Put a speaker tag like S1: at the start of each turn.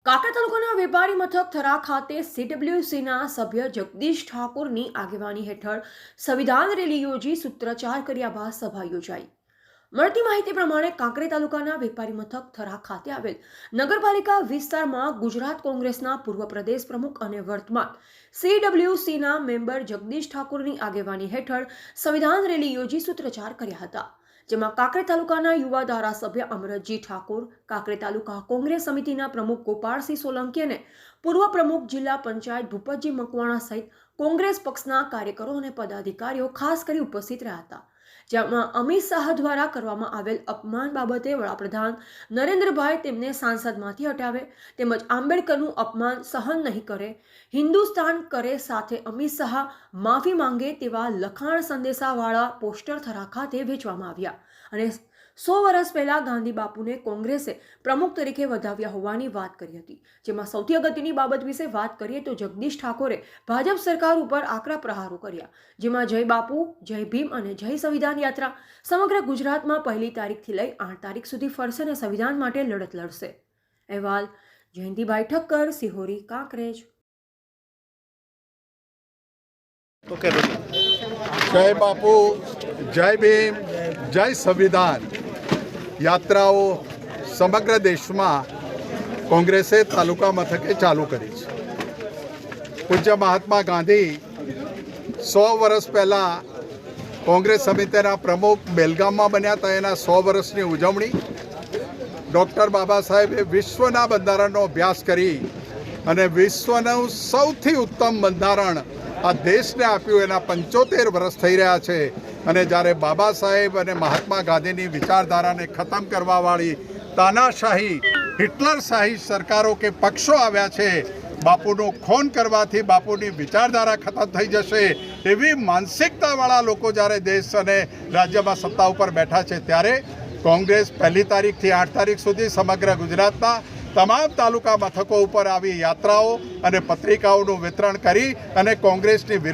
S1: કાંકરા તાલુકાના વેપારી મથક થરા ખાતે CWCના સભ્ય જગદીશ ઠાકોરની આગેવાની હેઠળ સંવિધાન રેલી યોજી સૂત્રોચ્ચાર કર્યા બાદ સભા યોજાઈ। મળતી માહિતી પ્રમાણે કાંકરેજ તાલુકાના વેપારી મથક થરા ખાતે આવેલ નગરપાલિકા વિસ્તારમાં ગુજરાત કોંગ્રેસના પૂર્વ પ્રદેશ પ્રમુખ અને વર્તમાન CWCના મેમ્બર જગદીશ ઠાકોરની આગેવાની હેઠળ સંવિધાન રેલી યોજી સૂત્રોચ્ચાર કર્યા હતા, જેમાં કાંકરેજ તાલુકાના યુવા ધારાસભ્ય અમરતજી ઠાકોર, કાંકરેજ તાલુકા કોંગ્રેસ સમિતિના પ્રમુખ ગોપાળસિંહ સોલંકી અને પૂર્વ પ્રમુખ જિલ્લા પંચાયત ભૂપતજી મકવાણા સહિત કોંગ્રેસ પક્ષના કાર્યકરો અને પદાધિકારીઓ ખાસ કરી ઉપસ્થિત રહ્યા હતા, જેમાં અમિત શાહ દ્વારા કરવામાં આવેલ અપમાન બાબતે વડાપ્રધાન નરેન્દ્રભાઈ તેમને સાંસદમાંથી હટાવે તેમજ આંબેડકરનું અપમાન સહન નહીં કરે, હિન્દુસ્તાન કરે સાથે અમિત શાહ માફી માંગે તેવા લખાણ સંદેશાવાળા પોસ્ટર થરા ખાતે વેચવામાં આવ્યા અને 100 વર્ષ પહેલા ગાંધી બાપુને કોંગ્રેસે પ્રમુખ તરીકે વધાવ્યા હોવાની વાત કરી હતી, જેમાં સૌથી અગત્યની બાબત વિશે વાત કરીએ તો જગદીશ ઠાકોરે ભાજપ સરકાર ઉપર આકરા પ્રહારો કર્યા, જેમાં જય બાપુ, જય ભીમ અને જય સંવિધાન યાત્રા સમગ્ર ગુજરાતમાં 1 તારીખથી લઈ 8 તારીખ સુધી ફરશે અને સંવિધાન માટે લડત લડશે। અહેવાલ જયંતિભાઈ ઠક્કર, સિહોરી, કાંકરેજ।
S2: जय बापू, जय भीम, जय संविधान यात्राओ समग्र देश में कांग्रेसे तालुका मथके चालू करी है। पूज्य महात्मा गांधी 100 वर्ष पहला कांग्रेस समितिना प्रमुख बेलगाम में बन्या था। एना 100 वर्षनी उजवणी डॉक्टर बाबा साहेबे विश्वना बंधारणनो अभ्यास करी अने विश्वનું સૌથી ઉત્તમ બંધારણ આ દેશને આપ્યું। એના 75 વર્ષ થઈ રહ્યા છે અને જ્યારે બાબા સાહેબ અને મહાત્મા ગાંધીની વિચારધારાને ખતમ કરવાવાળી તાનાશાહી હિટલરશાહી સરકારો કે પક્ષો આવ્યા છે, બાપુનું ખૂન કરવાથી બાપુની વિચારધારા ખતમ થઈ જશે એવી માનસિકતાવાળા લોકો જ્યારે દેશ અને રાજ્યમાં સત્તા ઉપર બેઠા છે, ત્યારે કોંગ્રેસ 1 તારીખથી 8 તારીખ સુધી સમગ્ર ગુજરાતના તમામ તાલુકા મથકો ઉપર આવી યાત્રાઓ અને પત્રિકાઓનું વિતરણ કરી અને કોંગ્રેસની